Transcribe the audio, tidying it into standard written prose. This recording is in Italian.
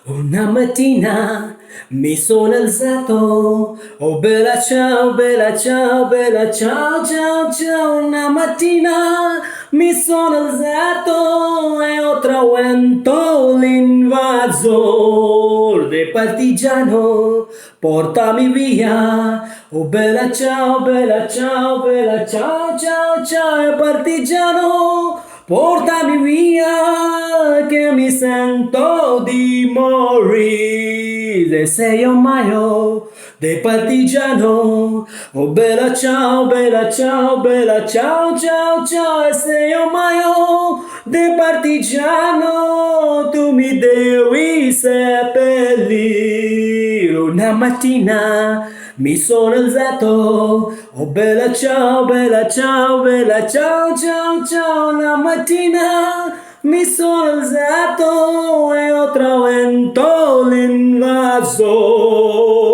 Una mattina mi sono alzato, oh bella ciao, bella ciao, bella ciao, ciao, ciao. Una mattina mi sono alzato e ho travuto l'invasor del partigiano. Portami via, oh bella ciao, bella ciao, bella ciao, ciao, ciao, partigiano. Portami via che mi sento di morire. Sei un maio del partigiano. Oh bella ciao, bella ciao, bella ciao, ciao, ciao. E sei un maio del partigiano. Tu mi devi seppellire. Una mattina mi sono alzato, oh bella ciao, bella ciao, bella ciao, ciao, ciao. Una mattina mi sono alzato e ho travuto l'invasore.